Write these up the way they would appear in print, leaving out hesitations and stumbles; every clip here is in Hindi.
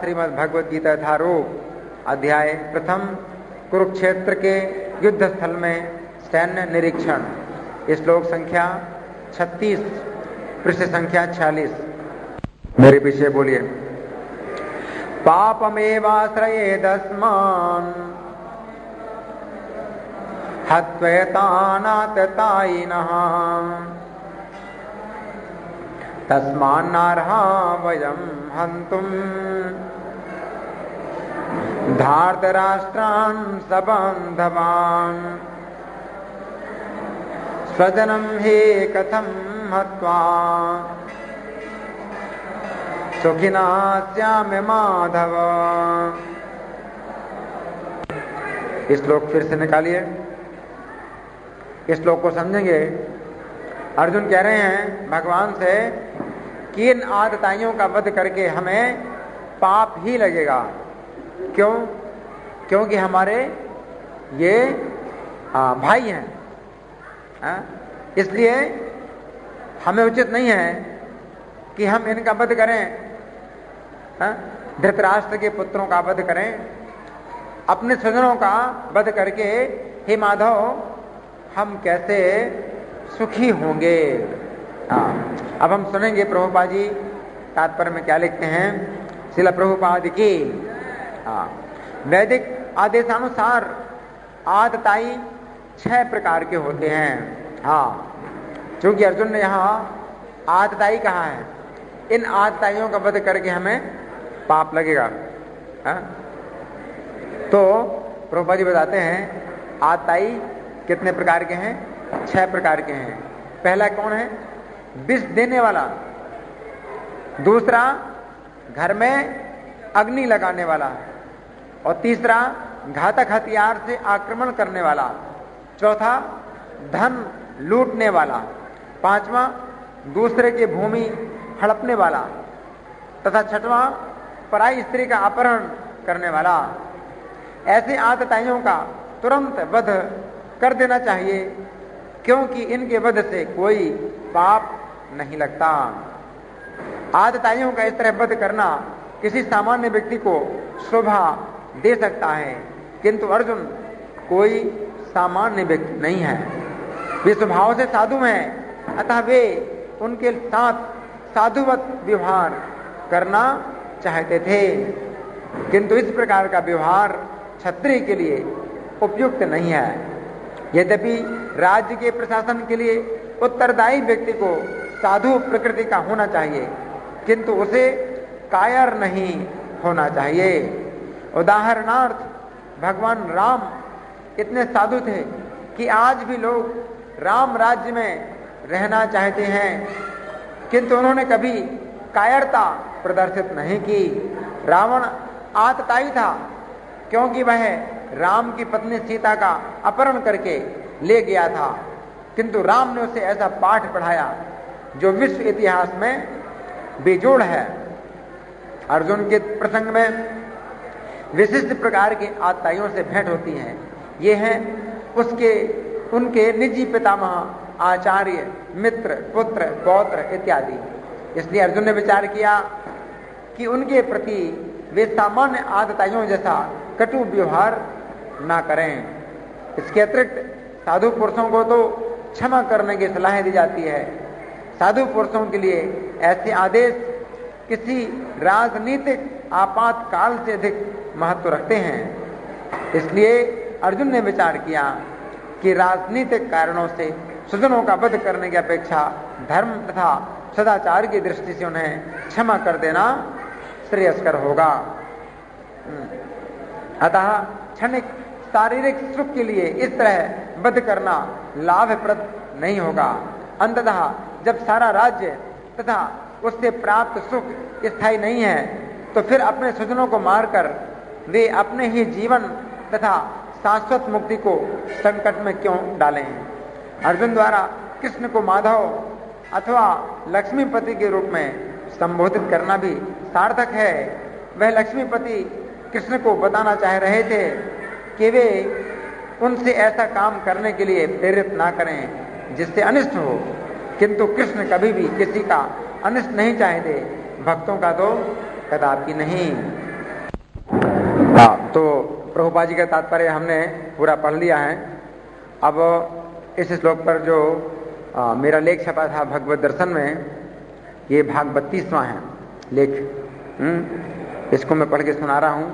श्रीमद् भगवद गीता यथारूप अध्याय प्रथम कुरुक्षेत्र के युद्ध स्थल में सैन्य निरीक्षण। श्लोक संख्या 36, पृष्ठ संख्या 46। मेरे पीछे बोलिए। पापमेवाश्रयेदस्मान् हत्वैतानाततायिनः तस्मान्नार्हा वयं हन्तुम् धार्तराष्ट्रान् सबन्धवान् स्वजनं हि कथं हत्वा सुखिना स्याम माधव। इस श्लोक फिर से निकालिए। इस श्लोक को समझेंगे। अर्जुन कह रहे हैं भगवान से कि इन आदताइयों का वध करके हमें पाप ही लगेगा। क्यों? क्योंकि हमारे ये भाई हैं, इसलिए हमें उचित नहीं है कि हम इनका वध करें। धृतराष्ट्र के पुत्रों का वध करें, अपने स्वजनों का वध करके हे माधव हम कैसे सुखी होंगे। अब हम सुनेंगे प्रभुपाद जी तात्पर्य में क्या लिखते हैं। श्रील प्रभुपाद की वैदिक आदेशानुसार आदताई 6 प्रकार के होते हैं। क्योंकि अर्जुन ने यहाँ आदताई कहा है, इन आदताइयों का वध करके हमें पाप लगेगा। तो प्रभुपाद जी बताते हैं आदताई कितने प्रकार के हैं? 6 प्रकार के हैं। पहला कौन है? विष देने वाला। दूसरा घर में अग्नि लगाने वाला। और तीसरा घातक हथियार से आक्रमण करने वाला। चौथा धन लूटने वाला। पांचवा दूसरे की भूमि हड़पने वाला। तथा छठवां पराई स्त्री का अपहरण करने वाला। ऐसे आदताइयों का तुरंत वध कर देना चाहिए, क्योंकि इनके वध से कोई पाप नहीं लगता। आदताइयों का इस तरह वध करना किसी सामान्य व्यक्ति को शोभा दे सकता है, किंतु अर्जुन कोई सामान्य व्यक्ति नहीं है। वे स्वभाव से साधु हैं, अतः वे उनके साथ साधुवत व्यवहार करना चाहते थे, किंतु इस प्रकार का व्यवहार क्षत्रिय के लिए उपयुक्त नहीं है। यद्यपि राज्य के प्रशासन के लिए उत्तरदायी व्यक्ति को साधु प्रकृति का होना चाहिए, किंतु उसे कायर नहीं होना चाहिए। उदाहरणार्थ भगवान राम इतने साधु थे कि आज भी लोग राम राज्य में रहना चाहते हैं, किंतु उन्होंने कभी कायरता प्रदर्शित नहीं की। रावण आतताई था, क्योंकि वह राम की पत्नी सीता का अपहरण करके ले गया था, किंतु राम ने उसे ऐसा पाठ पढ़ाया जो विश्व इतिहास में बेजोड़ है। अर्जुन के प्रसंग में विशिष्ट प्रकार के आदताइयों से भेंट होती है। ये हैं उनके निजी पितामह, आचार्य, मित्र, पुत्र, पौत्र इत्यादि। इसलिए अर्जुन ने विचार किया कि उनके प्रति वे सामान्य आदताइयों जैसा कटु व्यवहार ना करें। इसके अतिरिक्त साधु पुरुषों को तो क्षमा करने की सलाह दी जाती है। साधु पुरुषों के लिए ऐसे आदेश किसी राजनीतिक आपातकाल से अधिक महत्व रखते हैं। इसलिए अर्जुन ने विचार किया कि राजनीतिक कारणों से स्वजनों का वध करने की अपेक्षा धर्म तथा सदाचार की दृष्टि से उन्हें क्षमा कर देना श्रेयस्कर होगा। अतः क्षणिक शारीरिक सुख के लिए इस तरह वध करना लाभप्रद नहीं होगा। अंततः जब सारा राज्य तथा उससे प्राप्त सुख स्थायी नहीं है, तो फिर अपने स्वजनों को मारकर वे अपने ही जीवन तथा शाश्वत मुक्ति को संकट में क्यों डालें। अर्जुन द्वारा कृष्ण को माधव अथवा लक्ष्मीपति के रूप में संबोधित करना भी सार्थक है। वह लक्ष्मीपति कृष्ण को बताना चाह रहे थे कि वे उनसे ऐसा काम करने के लिए प्रेरित ना करें जिससे अनिष्ट हो, किंतु कृष्ण कभी भी किसी का अनिष्ट नहीं चाहते, भक्तों का तो कदापि नहीं। तो प्रभुपाद जी का तात्पर्य हमने पूरा पढ़ लिया है। अब इस श्लोक पर जो मेरा लेख छपा था भगवत दर्शन में, ये भाग 32वां है लेख। इसको मैं पढ़ के सुना रहा हूं,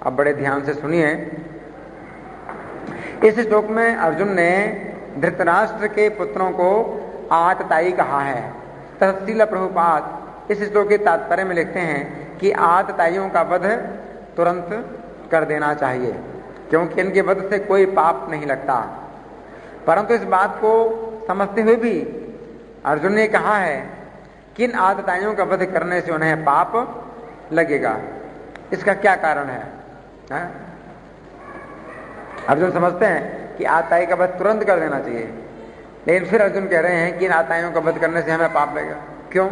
अब बड़े ध्यान से सुनिए। इस श्लोक में अर्जुन ने धृतराष्ट्र के पुत्रों को आतताई कहा है। तहसील प्रभुपाद इस श्लोक के तात्पर्य में लिखते हैं कि आतताइयों का वध तुरंत कर देना चाहिए, क्योंकि इनके वध से कोई पाप नहीं लगता। परंतु इस बात को समझते हुए भी अर्जुन ने कहा है कि इन आतताइयों का वध करने से उन्हें पाप लगेगा। इसका क्या कारण है? अर्जुन समझते हैं कि आतताई का वध तुरंत कर देना चाहिए, लेकिन फिर अर्जुन कह रहे हैं कि इन आतताइयों का वध करने से हमें पाप लगेगा। क्यों?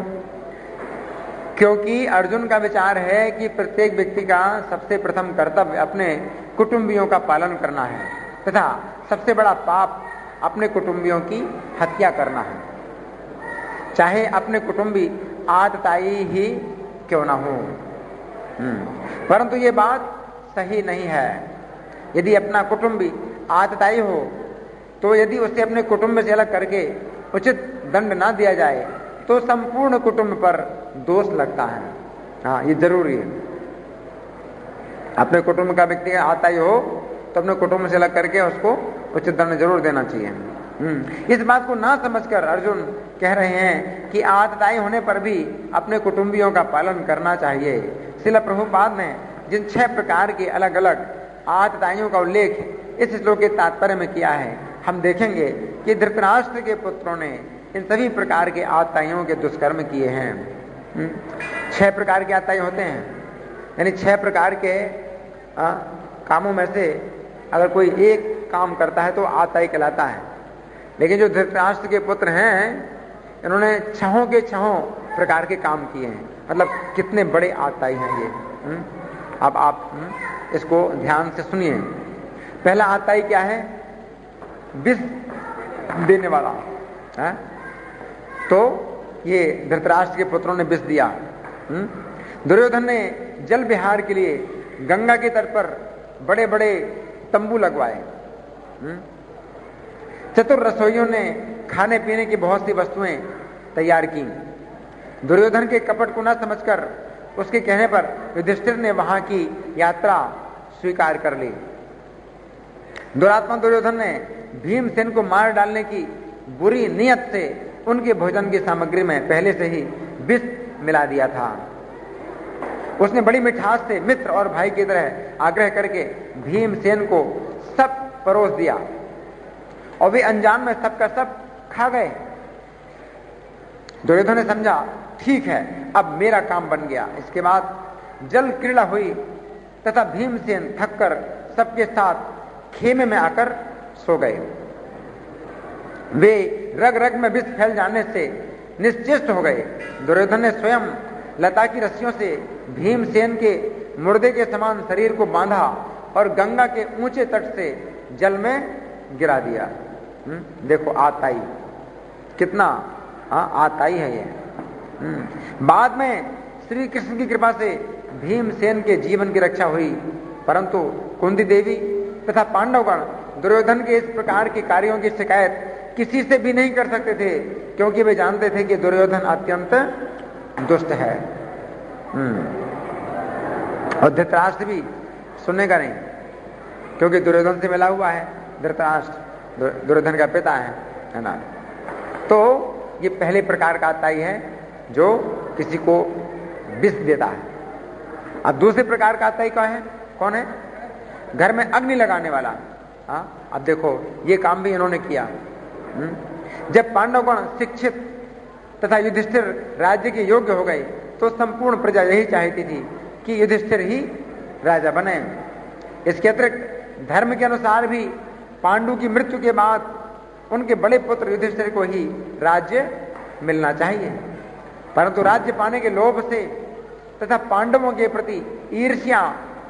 क्योंकि अर्जुन का विचार है कि प्रत्येक व्यक्ति का सबसे प्रथम कर्तव्य अपने कुटुंबियों का पालन करना है, तथा सबसे बड़ा पाप अपने कुटुंबियों की हत्या करना है, चाहे अपने कुटुंबी आतताई ही क्यों ना हो। परंतु ये बात सही नहीं है। यदि अपना कुटुंबी आतताई हो तो यदि उसे अपने कुटुंब से अलग करके उचित दंड ना दिया जाए तो संपूर्ण कुटुंब पर दोष लगता है। हाँ, ये जरूरी है। अपने कुटुंब का व्यक्ति आतताई हो तो अपने कुटुंब से अलग करके उसको उचित दंड जरूर देना चाहिए। इस बात को ना समझकर अर्जुन कह रहे हैं कि आतताई होने पर भी अपने कुटुंबियों का पालन करना चाहिए। श्रील प्रभुपाद ने जिन 6 प्रकार के अलग अलग आतताइयों का उल्लेख इस श्लोक के तात्पर्य में किया है, हम देखेंगे कि धृतराष्ट्र के पुत्रों ने इन सभी प्रकार के आतताइयों के दुष्कर्म किए हैं। 6 प्रकार के आतताई होते हैं, यानी 6 प्रकार के कामों में से अगर कोई एक काम करता है तो आतताई कहलाता है। लेकिन जो धृतराष्ट्र के पुत्र हैं, इन्होंने 6 के 6 प्रकार के काम किए हैं। मतलब कितने बड़े आतताई हैं ये। अब आप इसको ध्यान से सुनिए। पहला आतताई क्या है? विष देने वाला है। तो ये धृतराष्ट्र के पुत्रों ने विष दिया। दुर्योधन ने जल विहार के लिए गंगा के तट पर बड़े बड़े तंबू लगवाए। चतुर रसोइयों ने खाने पीने की बहुत सी वस्तुएं तैयार की। दुर्योधन के कपट को न समझकर उसके कहने पर युधिष्ठिर ने वहां की यात्रा स्वीकार कर ली। दुरात्मा दुर्योधन ने भीमसेन को मार डालने की बुरी नीयत से उनके भोजन की सामग्री में पहले से ही विष मिला दिया था। उसने बड़ी मिठास से मित्र और भाई की तरह आग्रह करके भीमसेन को सब परोस दिया और वे अनजान में सबका सब खा गए। दुर्योधन ने समझा, ठीक है, अब मेरा काम बन गया। इसके बाद जल क्रीड़ा हुई तथा भीमसेन थककर सबके साथ खेमे में आकर सो गए। वे रग रग में विष फैल जाने से निश्चेष्ट हो गए। दुर्योधन ने स्वयं लता की रस्सियों से भीमसेन के मुर्दे के समान शरीर को बांधा और गंगा के ऊंचे तट से जल में गिरा दिया। देखो आतताई कितना आतताई है ये। बाद में श्री कृष्ण की कृपा से भीमसेन के जीवन की रक्षा हुई, परंतु कुंती देवी तथा पांडवगण दुर्योधन के इस प्रकार के कार्यों की शिकायत किसी से भी नहीं कर सकते थे, क्योंकि वे जानते थे कि दुर्योधन अत्यंत दुष्ट है। और धृतराष्ट्र भी सुनेगा नहीं, क्योंकि दुर्योधन से मिला हुआ है। धृतराष्ट्र दुर्योधन का पिता है ना। तो ये पहले प्रकार का आतताई है जो किसी को विष देता है। अब दूसरे प्रकार का आतताई क्या है? कौन है? घर में अग्नि लगाने वाला। अब देखो ये काम भी इन्होंने किया। जब पांडवगण शिक्षित तथा युधिष्ठिर राज्य के योग्य हो गए तो संपूर्ण प्रजा यही चाहती थी कि युधिष्ठिर ही राजा बने। इसके अतिरिक्त धर्म के अनुसार भी पांडु की मृत्यु के बाद उनके बड़े पुत्र युधिष्ठिर को ही राज्य मिलना चाहिए, परंतु राज्य पाने के लोभ से तथा पांडवों के प्रति ईर्ष्या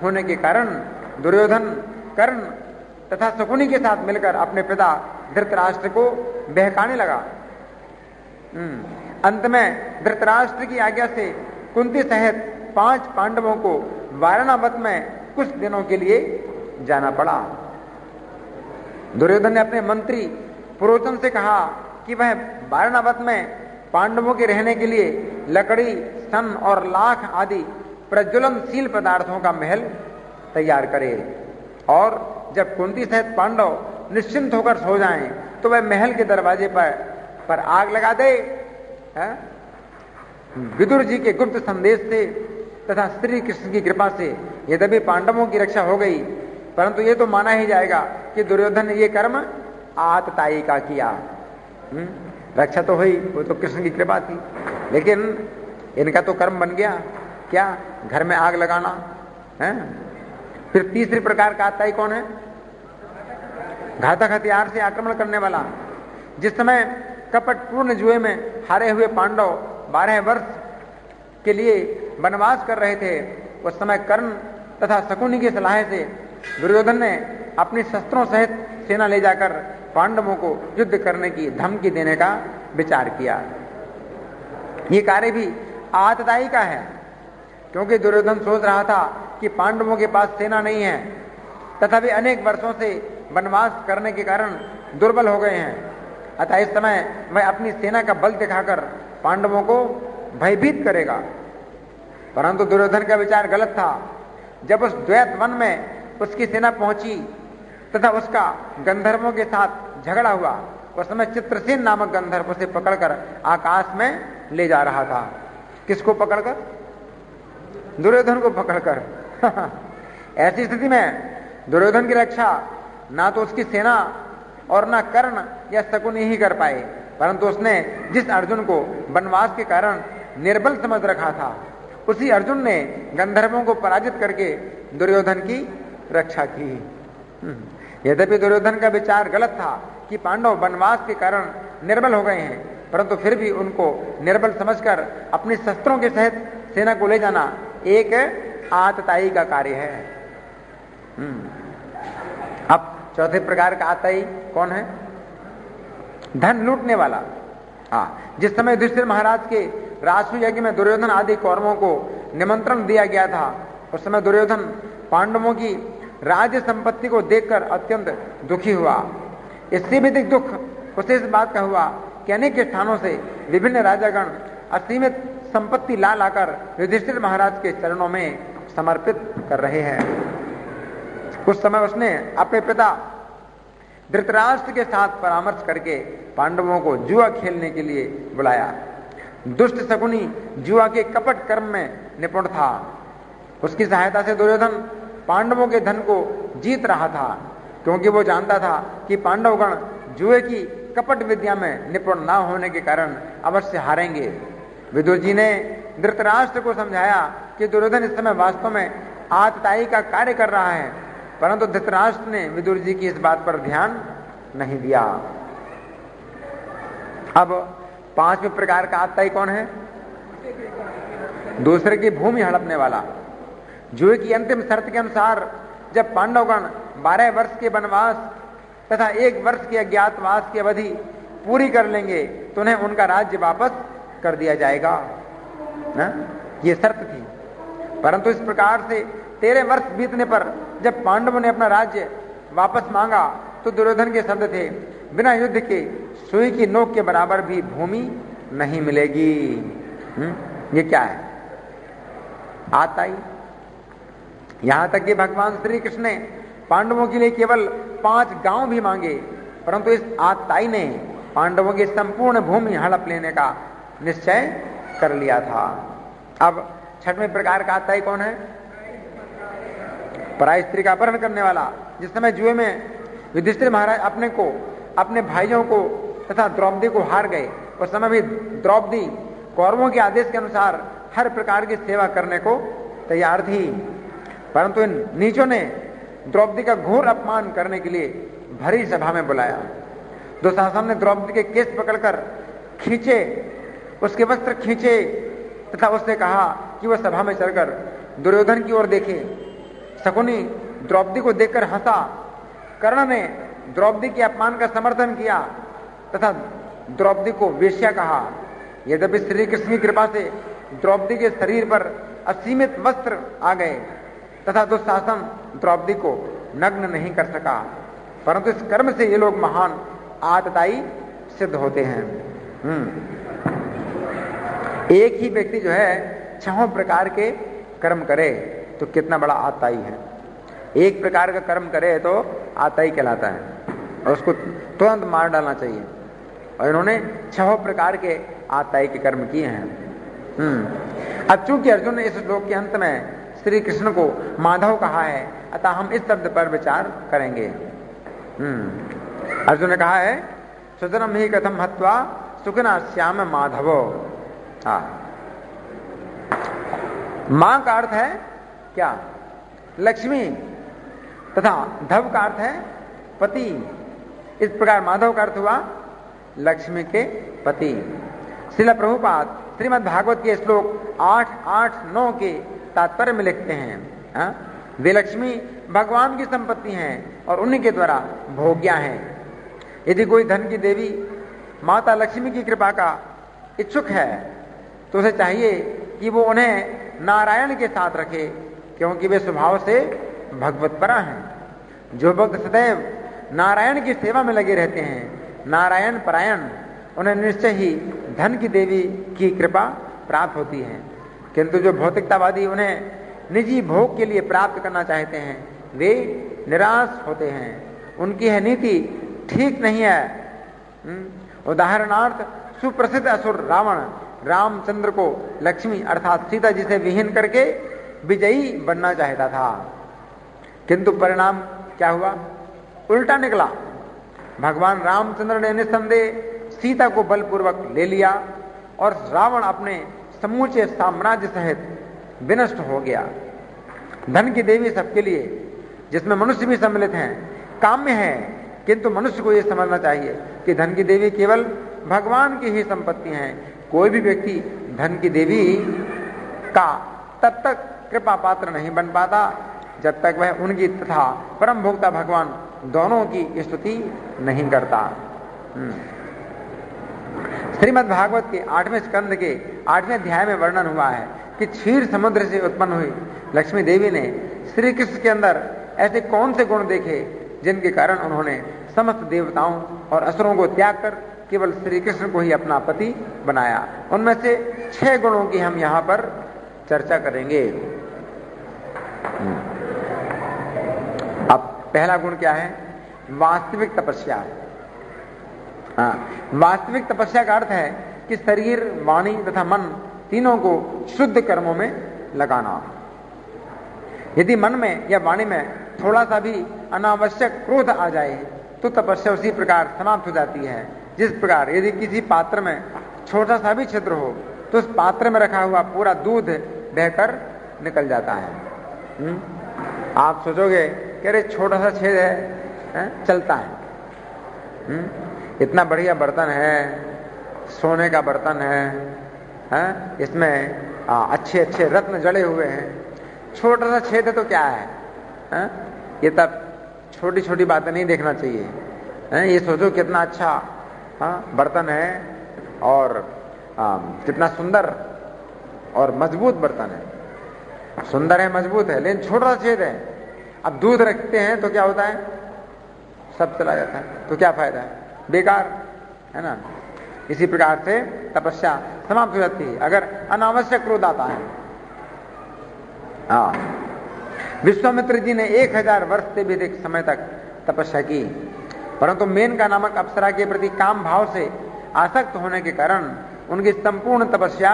होने के कारण दुर्योधन कर्ण तथा शकुनी के साथ मिलकर अपने पिता धृतराष्ट्र को बहकाने लगा। अंत में धृतराष्ट्र की आज्ञा से कुंती सहित 5 पांडवों को वारणावत में कुछ दिनों के लिए जाना पड़ा। दुर्योधन ने अपने मंत्री पुरोचन से कहा कि वह वारणावत में पांडवों के रहने के लिए लकड़ी, सन और लाख आदि प्रज्वलनशील पदार्थों का महल तैयार करे, और जब कुंती सहित पांडव निश्चिंत होकर सो जाएं तो वह महल के दरवाजे पर आग लगा दे। विदुर जी के गुप्त संदेश से तथा श्री कृष्ण की कृपा से यद्यपि पांडवों की रक्षा हो गई, परंतु यह तो माना ही जाएगा कि दुर्योधन ने यह कर्म आतताई का किया। रक्षा तो हुई, वो तो कृष्ण की कृपा थी, लेकिन इनका तो कर्म बन गया क्या, घर में आग लगाना है। फिर तीसरी प्रकार का आतताई कौन है? घातक हथियार से आक्रमण करने वाला। जिस समय कपटपूर्ण जुए में हारे हुए पांडव 12 वर्ष के लिए वनवास कर रहे थे, उस समय कर्ण तथा शकुनी की सलाह से दुर्योधन ने अपनी शस्त्रों सहित सेना ले जाकर पांडवों को युद्ध करने की धमकी देने का विचार किया। यह कार्य भी आतताई का है, क्योंकि दुर्योधन सोच रहा था कि पांडवों के पास सेना नहीं है तथा वे अनेक वर्षों से वनवास करने के कारण दुर्बल हो गए हैं। अतः इस समय वह अपनी सेना का बल दिखाकर पांडवों को भयभीत करेगा। परंतु दुर्योधन का विचार गलत था। जब उस द्वैत वन में उसकी सेना पहुंची तथा उसका गंधर्वों के साथ झगड़ा हुआ, उस समय चित्रसेन नामक गंधर्व उसे पकड़कर आकाश में ले जा रहा था। किसको पकड़कर? दुर्योधन को पकड़कर। ऐसी स्थिति में दुर्योधन की रक्षा ना तो उसकी सेना और ना कर्ण या शकुनी ही कर पाए, परंतु उसने जिस अर्जुन को वनवास के कारण निर्बल समझ रखा था, उसी अर्जुन ने गंधर्वों को पराजित करके दुर्योधन की रक्षा की। यद्यपि दुर्योधन का विचार गलत था कि पांडव वनवास के कारण निर्बल हो गए हैं, परंतु फिर भी उनको निर्बल समझकर अपनी शस्त्रों के सहित सेना को ले जाना एक आतताई का कार्य है। अब चौथे प्रकार का आतताई कौन है? धन लूटने वाला। जिस समय युधिष्ठिर महाराज के राजसू यज्ञ में दुर्योधन आदि कौरवों को निमंत्रण दिया गया था, उस समय दुर्योधन पांडवों की राज्य संपत्ति को देखकर अत्यंत दुखी हुआ। इससे भी अधिक दुख उसे इस बात का हुआ कि अनेक स्थानों से विभिन्न राजागण असीमित संपत्ति ला लाकर युधिष्ठिर महाराज के चरणों में समर्पित कर रहे हैं। उस समय उसने अपने पिता धृतराष्ट्र के साथ परामर्श करके पांडवों को जुआ खेलने के लिए बुलाया। दुष्ट शकुनी जुआ के कपट कर्म में निपुण था। उसकी सहायता से दुर्योधन पांडवों के धन को जीत रहा था, क्योंकि वो जानता था कि पांडवगण जुए की कपट विद्या में निपुण ना होने के कारण अवश्य हारेंगे। विदुर जी ने धृतराष्ट्र को समझाया कि दुर्योधन इस समय वास्तव में आतताई का कार्य कर रहा है, परंतु धृतराष्ट्र ने विदुर जी की इस बात पर ध्यान नहीं दिया। अब पांचवें प्रकार का आतताई कौन है? दूसरे की भूमि हड़पने वाला। जुए की अंतिम शर्त के अनुसार जब पांडवगण 12 वर्ष के वनवास तथा 1 वर्ष के अज्ञातवास की अवधि पूरी कर लेंगे तो उन्हें उनका राज्य वापस कर दिया जाएगा। यह शर्त थी। परंतु इस प्रकार से 13 वर्ष बीतने पर जब पांडवों ने अपना राज्य वापस मांगा तो दुर्योधन के शब्द थे, बिना युद्ध के सुई की नोक के बराबर भी भूमि नहीं मिलेगी। ये क्या है? आतताई। यहां तक कि भगवान श्री कृष्ण ने पांडवों के लिए केवल 5 गांव भी मांगे, परंतु इस आतताई ने पांडवों की संपूर्ण भूमि हड़प लेने का निश्चय कर लिया था। अब छठवें प्रकार का आतताई कौन है? पराई स्त्री का अपहरण करने वाला। जिस समय जुए में युधिष्ठिर महाराज अपने को, अपने भाइयों को तथा द्रौपदी को हार गए, उस समय भी द्रौपदी कौरवों के आदेश के अनुसार हर प्रकार की सेवा करने को तैयार थी, परंतु इन नीचों ने द्रौपदी का घोर अपमान करने के लिए भरी सभा में बुलाया। दुशासन ने द्रौपदी के केस पकड़कर खींचे, उसके वस्त्र खींचे तथा उससे कहा कि वह सभा में चलकर दुर्योधन की ओर देखे। शकुनी द्रौपदी को देखकर हंसा। कर्ण ने द्रौपदी के अपमान का समर्थन किया तथा द्रौपदी को वेश्या कहा। यद्यपि श्री कृष्ण की कृपा से द्रौपदी के शरीर पर असीमित वस्त्र आ गए, तथा दुशासन द्रौपदी को नग्न नहीं कर सका, परंतु इस कर्म से ये लोग महान आतताई सिद्ध होते हैं। एक ही व्यक्ति जो है 6 प्रकार के कर्म करे तो कितना बड़ा आतताई है। एक प्रकार का कर्म करे तो आतताई कहलाता है और उसको तुरंत मार डालना चाहिए। और इन्होंने 6 प्रकार के आतताई के कर्म किए हैं। अब चूंकि अर्जुन ने इस श्लोक के अंत में श्री कृष्ण को माधव कहा है, अतः हम इस शब्द पर विचार करेंगे। अर्जुन ने कहा है सुतरम ही कथम हत्वा सुखना श्याम माधवो। मां का अर्थ है क्या? लक्ष्मी, तथा धव का अर्थ है पति। इस प्रकार माधव का अर्थ हुआ लक्ष्मी के पति। श्रील प्रभुपाद श्रीमद् भागवत के श्लोक 8, 8, 9 के तात्पर्य में लिखते हैं, वे लक्ष्मी भगवान की संपत्ति हैं और उन्हीं के द्वारा भोग्या हैं। यदि कोई धन की देवी माता लक्ष्मी की कृपा का इच्छुक है तो उसे चाहिए कि वो उन्हें नारायण के साथ रखे, क्योंकि वे स्वभाव से भगवतपरा हैं। जो भक्त सदैव नारायण की सेवा में लगे रहते हैं, नारायण परायण, उन्हें निश्चय ही धन की देवी की कृपा प्राप्त होती है। किंतु जो भौतिकतावादी उन्हें निजी भोग के लिए प्राप्त करना चाहते हैं, वे निराश होते हैं। उनकी यह नीति ठीक नहीं है। उदाहरणार्थ सुप्रसिद्ध असुर रावण रामचंद्र को लक्ष्मी अर्थात सीता जी से विहीन करके विजयी बनना चाहता था, किंतु परिणाम क्या हुआ? उल्टा निकला। भगवान रामचंद्र ने निस्संदेह सीता को बलपूर्वक ले लिया और रावण अपने समूचे साम्राज्य सहित विनष्ट हो गया। धन की देवी सबके लिए, जिसमें मनुष्य भी सम्मिलित हैं, काम्य है, किंतु मनुष्य को यह समझना चाहिए कि धन की देवी केवल भगवान की ही संपत्ति है। कोई भी व्यक्ति धन की देवी का तब तक कृपा पात्र नहीं बन पाता जब तक वह उनकी तथा परम भोक्ता भगवान दोनों की स्तुति नहीं करता। श्रीमद् भागवत के 8वें स्कंद के 8वें अध्याय में वर्णन हुआ है कि क्षीर समुद्र से उत्पन्न हुई लक्ष्मी देवी ने श्री कृष्ण के अंदर ऐसे कौन से गुण देखे जिनके कारण उन्होंने समस्त देवताओं और असुरों को त्याग कर केवल श्री कृष्ण को ही अपना पति बनाया। उनमें से 6 गुणों की हम यहां पर चर्चा करेंगे। अब पहला गुण क्या है? वास्तविक तपस्या। वास्तविक तपस्या का अर्थ है कि शरीर, वाणी तथा मन तीनों को शुद्ध कर्मों में लगाना। यदि मन में या वाणी में थोड़ा सा भी अनावश्यक क्रोध आ जाए तो तपस्या उसी प्रकार समाप्त हो जाती है। जिस प्रकार यदि किसी पात्र में छोटा सा भी छिद्र हो तो उस पात्र में रखा हुआ पूरा दूध बहकर निकल जाता है। आप सोचोगे कि अरे छोटा सा छेद है, चलता है। इतना बढ़िया बर्तन है, सोने का बर्तन है, इसमें अच्छे अच्छे रत्न जड़े हुए हैं, छोटा सा छेद है तो क्या है? ये तब छोटी छोटी बातें नहीं देखना चाहिए। ये सोचो कितना अच्छा बर्तन है और कितना सुंदर और मजबूत बर्तन है। सुंदर है, मजबूत है, लेकिन छोटा सा छेद है। अब दूध रखते हैं तो क्या होता है? सब चला जाता है। तो क्या फायदा है? बेकार है ना। इसी प्रकार से तपस्या समाप्त हो जाती है अगर अनावश्यक क्रोध आता है। विश्वामित्र जी ने 1000 वर्ष से भी अधिक समय तक तपस्या की, परंतु मेनका नामक अप्सरा के प्रति काम भाव से आसक्त होने के कारण उनकी संपूर्ण तपस्या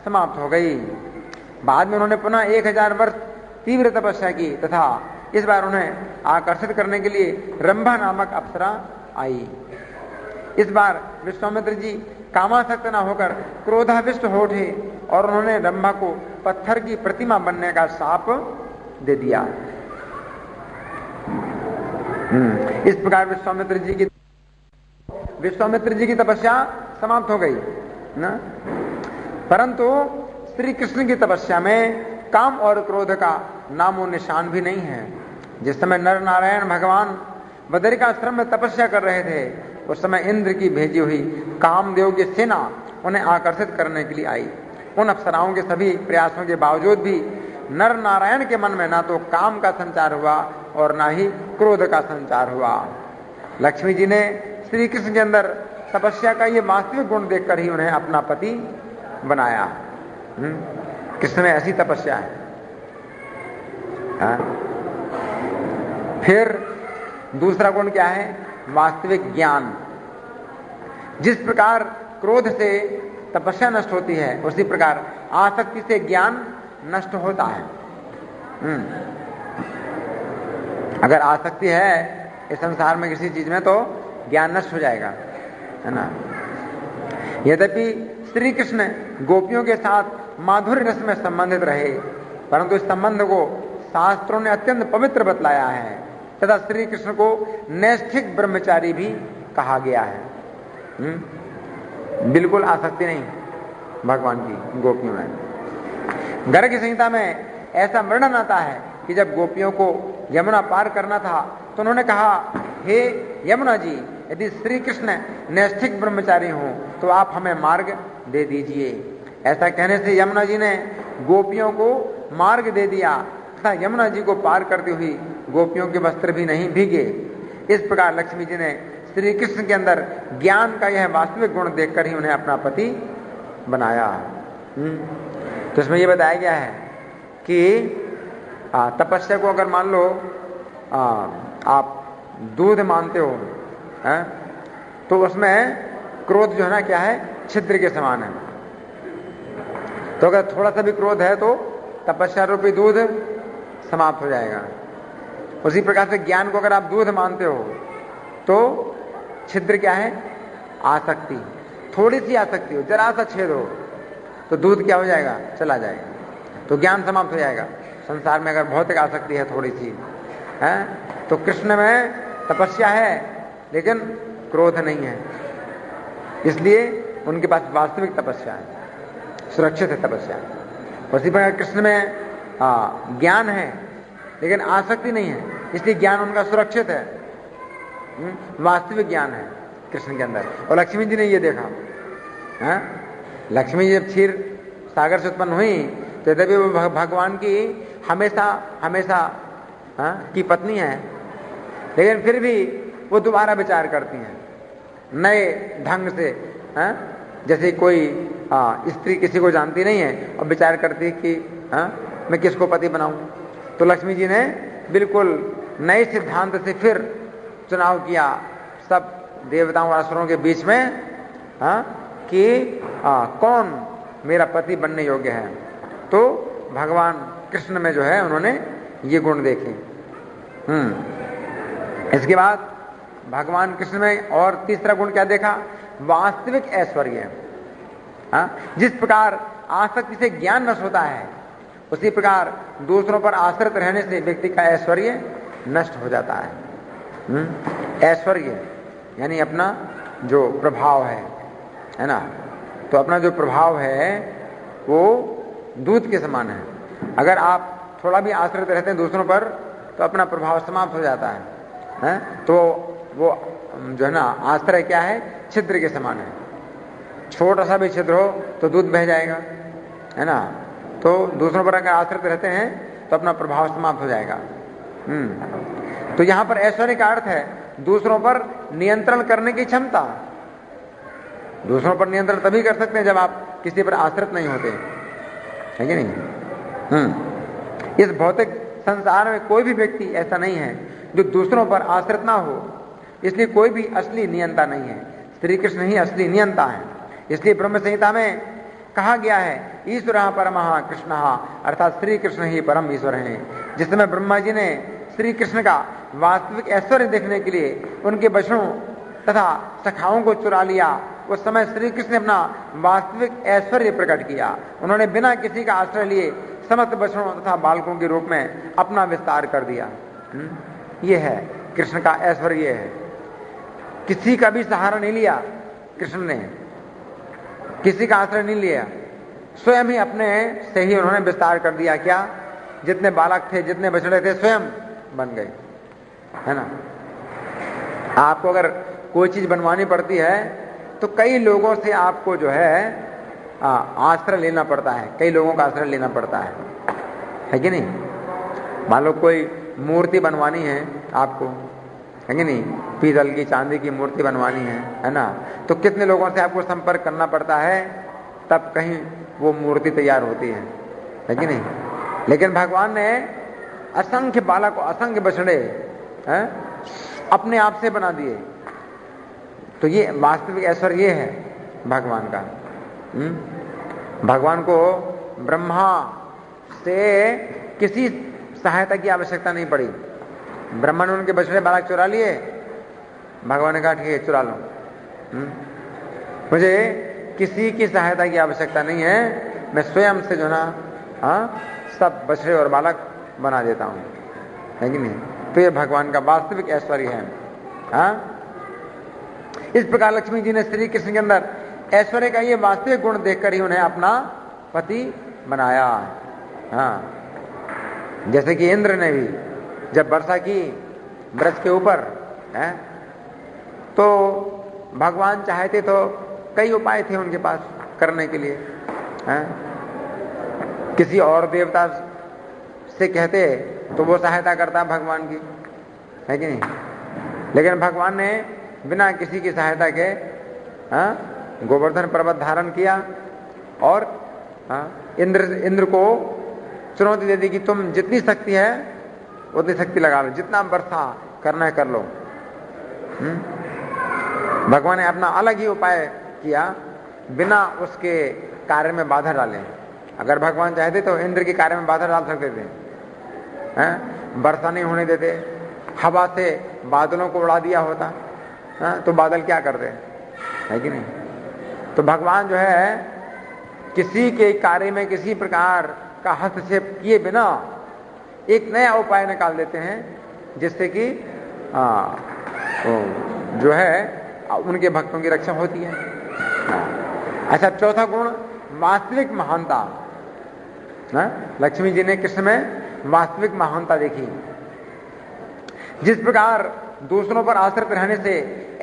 समाप्त हो गई। बाद में उन्होंने पुनः 1000 वर्ष तीव्र तपस्या की तथा इस बार उन्हें आकर्षित करने के लिए रंभा नामक अप्सरा आई। इस बार विश्वामित्र जी कामासक्त न होकर क्रोधाविष्ट हो उठे और उन्होंने रंभा को पत्थर की प्रतिमा बनने का शाप दे दिया। इस प्रकार विश्वामित्र जी की तपस्या समाप्त हो गई ना। परंतु श्री कृष्ण की तपस्या में काम और क्रोध का नामो निशान भी नहीं है। जिस समय नर नारायण भगवान बदरिकाश्रम में तपस्या कर रहे थे उस समय इंद्र की भेजी हुई कामदेव की सेना उन्हें आकर्षित करने के लिए आई। उन अप्सराओं के सभी प्रयासों के बावजूद भी नर नारायण के मन में ना तो काम का संचार हुआ और ना ही क्रोध का संचार हुआ। लक्ष्मी जी ने श्री कृष्ण के अंदर तपस्या का ये वास्तविक गुण देखकर ही उन्हें अपना पति बनाया। कृष्ण में ऐसी तपस्या है। फिर दूसरा गुण क्या है? वास्तविक ज्ञान। जिस प्रकार क्रोध से तपस्या नष्ट होती है, उसी प्रकार आसक्ति से ज्ञान नष्ट होता है। अगर आसक्ति है इस संसार में किसी चीज में, तो ज्ञान नष्ट हो जाएगा, है ना। यद्यपि श्री कृष्ण गोपियों के साथ माधुर्य रस में संबंधित रहे, परंतु इस संबंध को शास्त्रों ने अत्यंत पवित्र बतलाया है तथा श्री कृष्ण को नैष्ठिक ब्रह्मचारी भी कहा गया है। बिल्कुल आसक्ति नहीं भगवान की गोपियों में। गर्ग की संहिता में ऐसा वर्णन आता है कि जब गोपियों को यमुना पार करना था तो उन्होंने कहा, हे यमुना जी, यदि श्री कृष्ण नैष्ठिक ब्रह्मचारी हों तो आप हमें मार्ग दे दीजिए। ऐसा कहने से यमुना जी ने गोपियों को मार्ग दे दिया तथा यमुना जी को पार करती हुई गोपियों के वस्त्र भी नहीं भीगे। इस प्रकार लक्ष्मी जी ने श्री कृष्ण के अंदर ज्ञान का यह वास्तविक गुण देखकर ही उन्हें अपना पति बनाया। तो इसमें यह बताया गया है कि तपस्या को अगर मान लो आप दूध मानते हो, तो उसमें क्रोध जो है ना, क्या है? छिद्र के समान है। तो अगर थोड़ा सा भी क्रोध है तो तपस्या रूपी दूध समाप्त हो जाएगा। उसी प्रकार से ज्ञान को अगर आप दूध मानते हो तो छिद्र क्या है? आसक्ति। थोड़ी सी आसक्ति हो, जरा सा छेद हो तो दूध क्या हो जाएगा? चला जाएगा, तो ज्ञान समाप्त हो जाएगा। संसार में अगर भौतिक आसक्ति है थोड़ी सी है, तो कृष्ण में तपस्या है लेकिन क्रोध नहीं है, इसलिए उनके पास वास्तविक तपस्या है, सुरक्षित है तपस्या। उसी प्रकार कृष्ण में ज्ञान है लेकिन आसक्ति नहीं है, इसलिए ज्ञान उनका सुरक्षित है, वास्तविक ज्ञान है कृष्ण के अंदर। और लक्ष्मी जी ने ये देखा, लक्ष्मी जी जब क्षीर सागर से उत्पन्न हुई तो यद्यपि वो भगवान की हमेशा हमेशा की पत्नी है, लेकिन फिर भी वो दोबारा विचार करती हैं नए ढंग से। जैसे कोई स्त्री किसी को जानती नहीं है और विचार करती है कि मैं किसको पति बनाऊं, तो लक्ष्मी जी ने बिल्कुल नए सिद्धांत से फिर चुनाव किया सब देवताओं और असुरों के बीच में कि कौन मेरा पति बनने योग्य है। तो भगवान कृष्ण में जो है उन्होंने ये गुण देखे। इसके बाद भगवान कृष्ण में और तीसरा गुण क्या देखा? वास्तविक ऐश्वर्य। जिस प्रकार आसक्ति से ज्ञान नष्ट होता है, उसी प्रकार दूसरों पर आश्रित रहने से व्यक्ति का ऐश्वर्य नष्ट हो जाता है। ऐश्वर्य यानी अपना जो प्रभाव है ना, तो अपना जो प्रभाव है वो दूध के समान है। अगर आप थोड़ा भी आश्रित रहते हैं दूसरों पर तो अपना प्रभाव समाप्त हो जाता है, तो वो जो है ना आश्रय क्या है? छिद्र के समान है। छोटा सा भी छिद्र हो तो दूध बह जाएगा, है ना। तो दूसरों पर अगर आश्रित रहते हैं तो अपना प्रभाव समाप्त हो जाएगा। तो यहां पर ऐश्वर्य का अर्थ है दूसरों पर नियंत्रण करने की क्षमता। दूसरों पर नियंत्रण तभी कर सकते हैं जब आप किसी पर आश्रित नहीं होते, है कि नहीं। इस भौतिक संसार में कोई भी व्यक्ति ऐसा नहीं है जो दूसरों पर आश्रित ना हो, इसलिए कोई भी असली नियंता नहीं है। श्री कृष्ण ही असली नियंता है। इसलिए ब्रह्म संहिता में कहा गया है ईश्वरः परमः कृष्णः, अर्थात श्री कृष्ण ही परम ईश्वर हैं। जिस समय ब्रह्मा जी ने श्री कृष्ण का वास्तविक ऐश्वर्य देखने के लिए उनके बछड़ों तथा सखाओं को चुरा लिया, उस समय श्री कृष्ण ने अपना वास्तविक ऐश्वर्य प्रकट किया। उन्होंने बिना किसी का आश्रय लिए समस्त बछड़ों तथा बालकों के रूप में अपना विस्तार कर दिया। यह है कृष्ण का ऐश्वर्य है। किसी का भी सहारा नहीं लिया कृष्ण ने, किसी का आश्रय नहीं लिया, स्वयं ही अपने से ही उन्होंने विस्तार कर दिया। क्या? जितने बालक थे, जितने बछड़े थे, स्वयं बन गए, है ना। आपको अगर कोई चीज बनवानी पड़ती है तो कई लोगों से आपको जो है आश्रय लेना पड़ता है, कई लोगों का आश्रय लेना पड़ता है कि नहीं? मान लो कोई मूर्ति बनवानी है आपको, है कि नहीं, पीतल की चांदी की मूर्ति बनवानी है ना, तो कितने लोगों से आपको संपर्क करना पड़ता है तब कहीं वो मूर्ति तैयार होती है कि नहीं? लेकिन भगवान ने असंख्य बालक, असंख्य बछड़े अपने आप से बना दिए। तो ये वास्तविक ऐश्वर्य ये है भगवान का। भगवान को ब्रह्मा से किसी सहायता की आवश्यकता नहीं पड़ी। ब्रह्मा ने उनके बछड़े बालक चुरा लिए, भगवान ने कहा ठीक है चुरा लो, मुझे किसी की सहायता की आवश्यकता नहीं है, मैं स्वयं से जो ना सब बछड़े और बालक बना देता हूं, है कि नहीं? तो ये भगवान का वास्तविक ऐश्वर्य है। इस प्रकार लक्ष्मी जी ने श्री कृष्ण के अंदर ऐश्वर्य का ये वास्तविक गुण देखकर ही उन्हें अपना पति बनाया। जैसे कि इंद्र ने भी जब वर्षा की ब्रज के ऊपर तो भगवान चाहते तो कई उपाय थे उनके पास करने के लिए। किसी और देवता से कहते तो वो सहायता करता भगवान की, है कि नहीं? लेकिन भगवान ने बिना किसी की सहायता के गोवर्धन पर्वत धारण किया और इंद्र को चुनौती दे दी कि तुम जितनी शक्ति है उतनी शक्ति लगा लो, जितना वर्षा करना है कर लो। भगवान ने अपना अलग ही उपाय किया बिना उसके कार्य में बाधा डाले। अगर भगवान चाहते तो इंद्र के कार्य में बाधा डाल सकते थे, वर्षा नहीं होने देते, हवा से बादलों को उड़ा दिया होता, तो बादल क्या करते, है कि नहीं? तो भगवान जो है किसी के कार्य में किसी प्रकार का हस्तक्षेप किए बिना एक नया उपाय निकाल देते हैं जिससे कि जो है उनके भक्तों की रक्षा होती है। अच्छा, चौथा गुण वास्तविक महानता। लक्ष्मी जी ने कृष्ण में वास्तविक महानता देखी। जिस प्रकार दूसरों पर आश्रित रहने से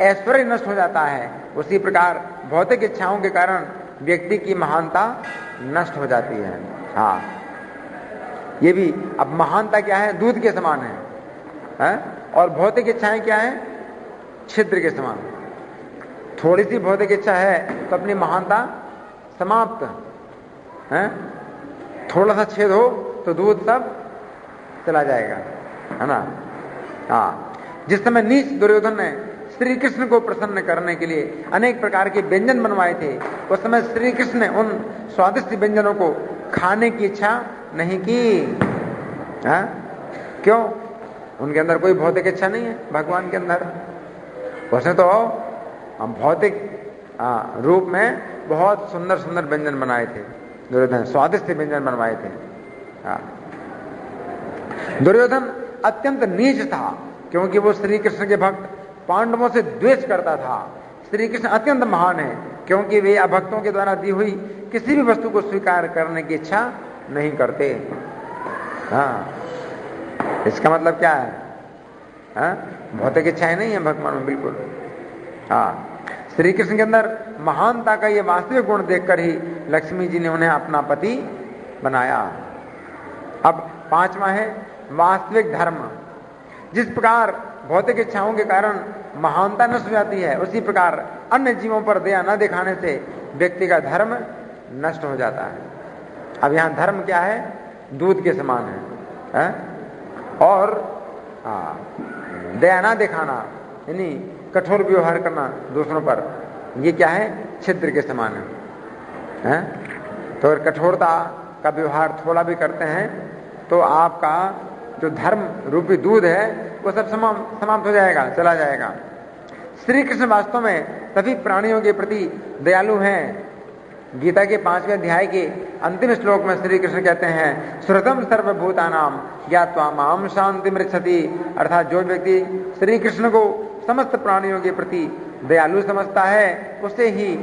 ऐश्वर्य नष्ट हो जाता है, उसी प्रकार भौतिक इच्छाओं के कारण व्यक्ति की महानता नष्ट हो जाती है। ये भी अब महानता क्या है? दूध के समान है, और भौतिक इच्छाएं क्या है? छिद्र के समान। थोड़ी सी भौतिक इच्छा है तो अपनी महानता समाप्त है, थोड़ा सा छेद हो तो दूध सब चला जाएगा, है ना? जिस समय नीच दुर्योधन ने श्री कृष्ण को प्रसन्न करने के लिए अनेक प्रकार के व्यंजन बनवाए थे, उस समय श्री कृष्ण ने उन स्वादिष्ट व्यंजनों को खाने की इच्छा नहीं की। क्यों? उनके अंदर कोई भौतिक इच्छा नहीं है भगवान के अंदर। उसने तो भौतिक रूप में बहुत सुंदर सुंदर व्यंजन बनाए थे, दुर्योधन स्वादिष्ट व्यंजन बनवाए थे। दुर्योधन अत्यंत नीच था क्योंकि वो श्री कृष्ण के भक्त पांडवों से द्वेष करता था। श्री कृष्ण अत्यंत महान है क्योंकि वे अभक्तों के द्वारा दी हुई किसी भी वस्तु को स्वीकार करने की इच्छा नहीं करते। इसका मतलब क्या है? भौतिक इच्छाएं नहीं है भगवान में बिल्कुल। श्री कृष्ण के अंदर महानता का ये वास्तविक गुण देखकर ही लक्ष्मी जी ने उन्हें अपना पति बनाया। अब पांचवा है वास्तविक धर्म। जिस प्रकार भौतिक इच्छाओं के कारण महानता नष्ट हो जाती है, उसी प्रकार अन्य जीवों पर दया न दिखाने से व्यक्ति का धर्म नष्ट हो जाता है। अब यहां धर्म क्या है? दूध के समान है, और दया न दिखाना यानी कठोर व्यवहार करना दूसरों पर, ये क्या है? छिद्र के समान है। तो अगर कठोरता का व्यवहार थोड़ा भी करते हैं तो आपका जो धर्म रूपी दूध है वो सब समाप्त हो जाएगा, चला जाएगा। श्री कृष्ण वास्तव में सभी प्राणियों के प्रति दयालु हैं। गीता के 5वें अध्याय के अंतिम श्लोक में श्री कृष्ण कहते हैं, सुहृदं सर्वभूतानां ज्ञात्वा मां शान्तिमृच्छति। अर्थात जो व्यक्ति श्री कृष्ण को समस्त प्राणियों के प्रति दयालु समझता है उसे ही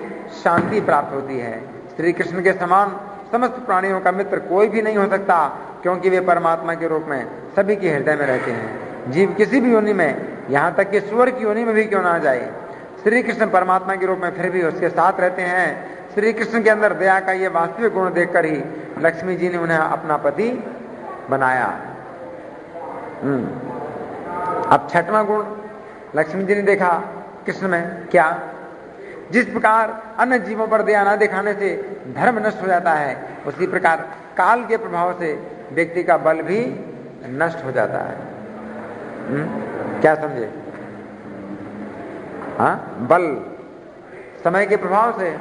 शांति प्राप्त होती है। श्री कृष्ण के समान समस्त प्राणियों का मित्र कोई भी नहीं हो सकता क्योंकि वे परमात्मा के रूप में सभी के हृदय में रहते हैं। जीव किसी भी योनि में, यहां तक कि सूअर की योनि में भी क्यों ना जाए, श्री कृष्ण परमात्मा के रूप में फिर भी उसके साथ रहते हैं। श्री कृष्ण के अंदर दया का ये वास्तविक गुण देखकर ही लक्ष्मी जी ने उन्हें अपना पति बनाया। अब छठवां गुण लक्ष्मी जी ने देखा कृष्ण में, क्या? जिस प्रकार अन्य जीवों पर दया न दिखाने से धर्म नष्ट हो जाता है, उसी प्रकार काल के प्रभाव से व्यक्ति का बल भी नष्ट हो जाता है। क्या समझे? हाँ, बल समय के प्रभाव से।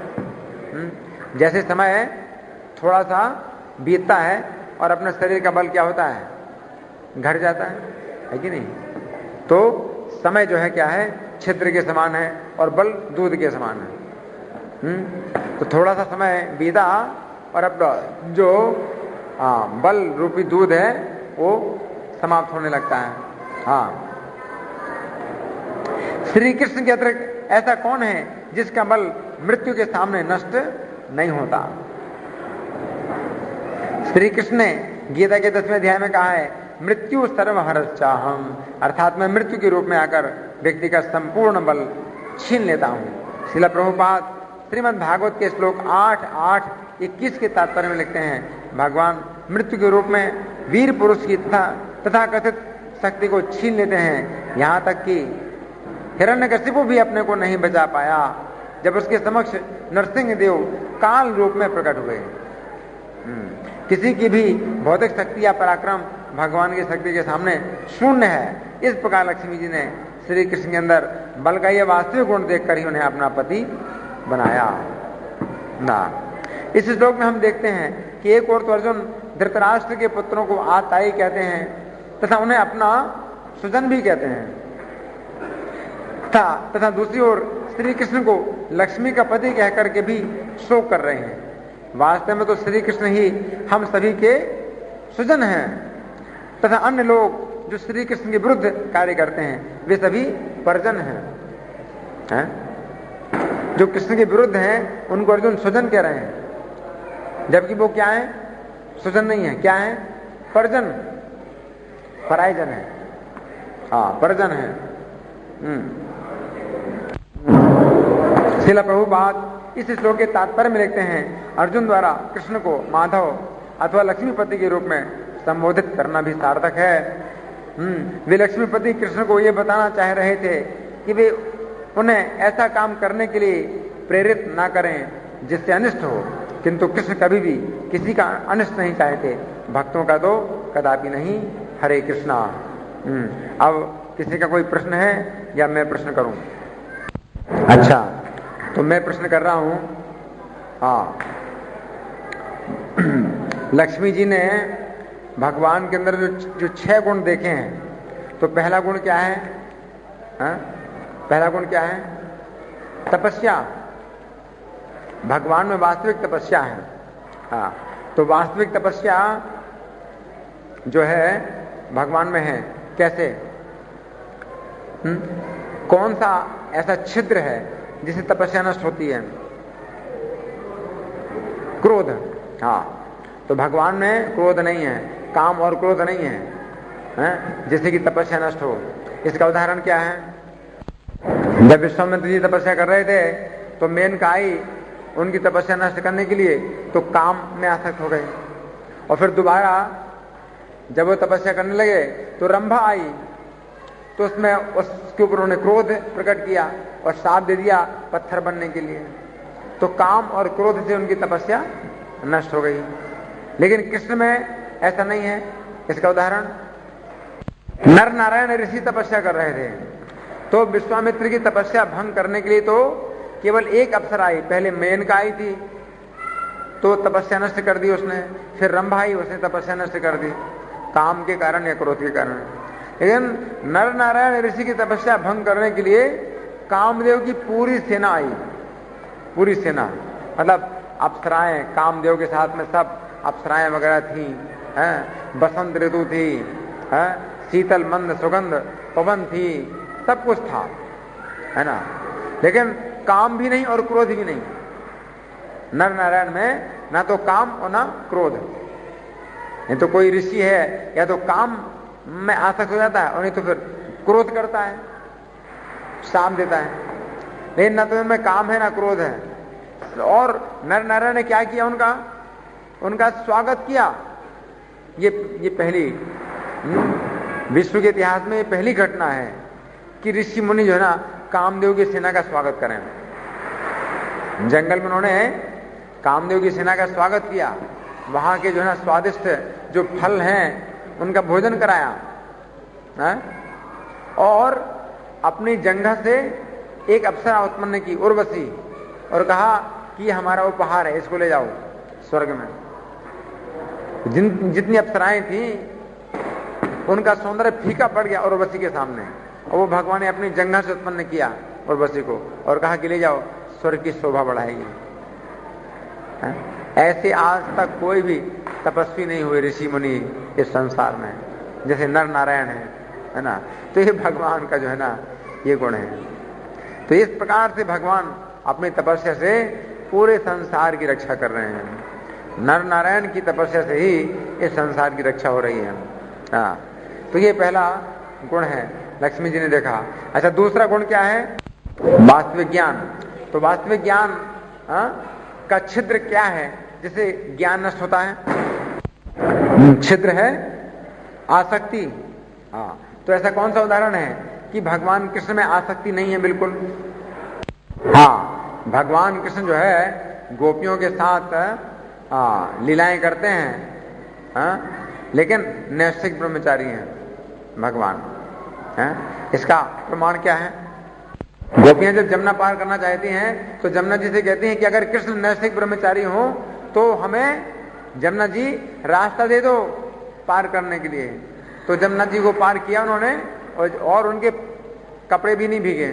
जैसे समय थोड़ा सा बीतता है और अपने शरीर का बल क्या होता है? घट जाता है कि नहीं? तो समय जो है क्या है? छिद्र के समान है और बल दूध के समान है। तो थोड़ा सा समय बीता और अब जो बल रूपी दूध है वो समाप्त होने लगता है। हाँ, श्री कृष्ण के अतिरिक्त ऐसा कौन है जिसका बल मृत्यु के सामने नष्ट नहीं होता? श्री कृष्ण ने गीता के 10वें अध्याय में कहा है, मृत्यु सर्वहरश्चाहम, अर्थात मैं मृत्यु के रूप में आकर व्यक्ति का संपूर्ण बल छीन लेता हूं। श्रील प्रभुपाद श्रीमद् भागवत के श्लोक 8:8-21 के तात्पर्य में लिखते हैं, भगवान मृत्यु के रूप में वीर पुरुष की तथा कथित शक्ति को छीन लेते हैं, यहां तक कि हिरण्यकशिपु भी अपने को नहीं बचा पाया जब उसके समक्ष नरसिंह देव काल रूप में प्रकट हुए। किसी की भी भौतिक शक्ति या पराक्रम भगवान की शक्ति के सामने शून्य है। इस प्रकार लक्ष्मी जी ने श्री कृष्ण के अंदर बल का यह वास्तविक गुण देखकर ही उन्हें अपना पति बनाया ना। इस श्लोक में हम देखते हैं कि एक ओर तो अर्जुन धृतराष्ट्र के पुत्रों को आताई कहते हैं तथा उन्हें अपना सुजन भी कहते हैं, तथा दूसरी ओर श्री कृष्ण को लक्ष्मी का पति कहकर के भी शोक कर रहे हैं। वास्तव में तो श्री कृष्ण ही हम सभी के सुजन हैं तथा अन्य लोग जो श्री कृष्ण के विरुद्ध कार्य करते हैं वे सभी परिजन हैं? जो कृष्ण के विरुद्ध हैं उनको अर्जुन सुजन कह रहे हैं, जबकि वो क्या है? सुजन नहीं है, क्या है? परिजन, परायजन है। हाँ, परिजन है। श्रील प्रभुपाद इस श्लोक के तात्पर्य में लिखते हैं, अर्जुन द्वारा कृष्ण को माधव अथवा लक्ष्मीपति के रूप में संबोधित करना भी सार्थक है। वे लक्ष्मीपति कृष्ण को यह बताना चाह रहे थे कि वे उन्हें ऐसा काम करने के लिए प्रेरित ना करें जिससे अनिष्ट हो, किंतु कृष्ण कभी भी किसी का अनिष्ट नहीं चाहते, भक्तों का तो कदापि नहीं। हरे कृष्णा। अब किसी का कोई प्रश्न है या मैं प्रश्न करूं? अच्छा, तो मैं प्रश्न कर रहा हूं। हाँ, लक्ष्मी जी ने भगवान के अंदर जो 6 गुण देखे हैं, तो पहला गुण क्या है? पहला गुण क्या है? तपस्या। भगवान में वास्तविक तपस्या है। हाँ, तो वास्तविक तपस्या जो है भगवान में है। कैसे? कौन सा ऐसा छिद्र है जिससे तपस्या नष्ट होती है? क्रोध। हाँ, तो भगवान में क्रोध नहीं है, काम और क्रोध नहीं है, जिससे कि तपस्या नष्ट हो। इसका उदाहरण क्या है? जब विश्वामित्र जी तपस्या कर रहे थे तो मेनका आई उनकी तपस्या नष्ट करने के लिए, तो काम में आसक्त हो गए, और फिर दोबारा जब वो तपस्या करने लगे तो रंभा आई, तो उसके ऊपर उन्होंने क्रोध प्रकट किया और शाप दे दिया पत्थर बनने के लिए। तो काम और क्रोध से उनकी तपस्या नष्ट हो गई। लेकिन कृष्ण में ऐसा नहीं है। इसका उदाहरण, नर नारायण ऋषि तपस्या कर रहे थे, तो विश्वामित्र की तपस्या भंग करने के लिए तो केवल एक अप्सरा आई। पहले मेनका आई थी तो तपस्या नष्ट कर दी उसने, फिर रंभा आई, उसने तपस्या नष्ट कर दी, काम के कारण या क्रोध के कारण। लेकिन नर नारायण ऋषि की तपस्या भंग करने के लिए कामदेव की पूरी सेना आई। पूरी सेना मतलब अप्सराएं, कामदेव के साथ में सब अप्सराएं वगैरह थी, बसंत ऋतु थी, शीतल मंद सुगंध पवन थी, सब कुछ था, है ना। लेकिन काम भी नहीं और क्रोध भी नहीं। नर नारायण में ना तो काम और ना क्रोध। नहीं तो कोई ऋषि है या तो काम में आसक्त हो जाता है और नहीं तो फिर क्रोध करता है, शाप देता है। लेकिन ना तो इनमें काम है ना क्रोध है। और नर नारायण ने क्या किया? उनका स्वागत किया, ये पहली विश्व के इतिहास में ये पहली घटना है कि ऋषि मुनि जो है ना कामदेव की सेना का स्वागत करें। जंगल में उन्होंने कामदेव की सेना का स्वागत किया, वहां के जो है ना स्वादिष्ट जो फल हैं उनका भोजन कराया है? और अपनी जंघा से एक अप्सरा उत्पन्न की उर्वशी और कहा कि हमारा उपहार है, इसको ले जाओ स्वर्ग में। जितनी अप्सराएं थी उनका सौंदर्य फीका पड़ गया उर्वशी के सामने, और वो भगवान ने अपनी जंघा से उत्पन्न किया उर्वशी को और कहा कि ले जाओ, स्वर्ग की शोभा बढ़ाएगी। ऐसे आज तक कोई भी तपस्वी नहीं हुए ऋषि मुनि इस संसार में जैसे नर नारायण है ना। तो ये भगवान का जो है ना ये गुण है। तो इस प्रकार से भगवान अपनी तपस्या से पूरे संसार की रक्षा कर रहे हैं। नर नारायण की तपस्या से ही इस संसार की रक्षा हो रही है। हाँ, तो ये पहला गुण है, लक्ष्मी जी ने देखा। अच्छा, दूसरा गुण क्या है? वास्तविक ज्ञान। तो वास्तविक ज्ञान का छिद्र क्या है जिसे ज्ञान नष्ट होता है? छिद्र है आसक्ति। हाँ, तो ऐसा कौन सा उदाहरण है कि भगवान कृष्ण में आसक्ति नहीं है? बिल्कुल। हाँ, भगवान कृष्ण जो है गोपियों के साथ लीलाएं करते हैं, लेकिन नैष्ठिक ब्रह्मचारी हैं भगवान। इसका प्रमाण क्या है? गोपियां जब जमुना पार करना चाहती हैं तो जमुना जी से कहती हैं कि अगर कृष्ण नैष्ठिक ब्रह्मचारी हो तो हमें जमुना जी रास्ता दे दो पार करने के लिए। तो जमुना जी को पार किया उन्होंने, और उनके कपड़े भी नहीं भीगे,